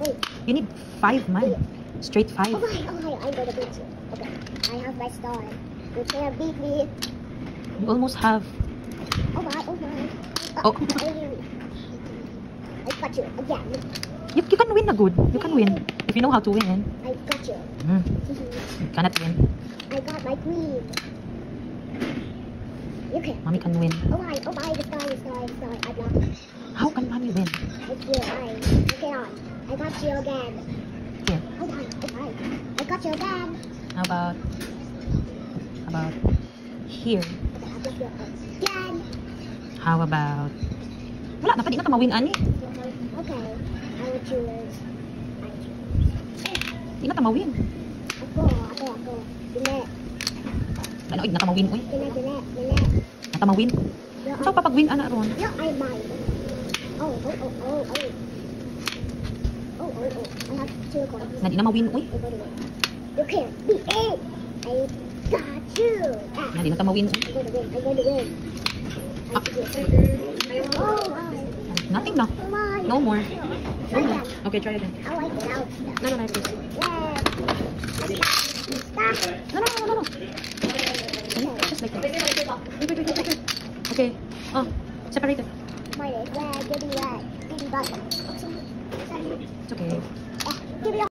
Wait. You need 5, man. Straight 5. Oh my, I'm gonna beat you. Okay, I have my star. You can't beat me. You almost have. Oh my. Oh. I got you again. You can win na good. You can win. If you know how to win. I got you. You cannot win. I got my queen. You can. Mommy can win. Oh my, the star. I blocked it. How can mommy win? Okay, I got you again. Here. Oh my. I got you again. How about here? Okay, I got you again. How about... Wala, dapat di na tamawin, ani. Okay, I will choose. Di na tamawin. Ako. Dili. Ano, na tamawin, uy. Dili. Na tamawin. So, papag-win, ana, ron. No, I mine. Oh. I have 2 coins. Na di na mawin, uy. You can't beat it. I got you. Na di na tamawin. I'm going to win. Oh, Nothing na. oh my. No more. Try again. Okay, try again. I like it out. No, please. Stop. No. Just like that. Wait. Okay. Oh, separated. Mine is red, give me red. Give me button. It's okay. Give me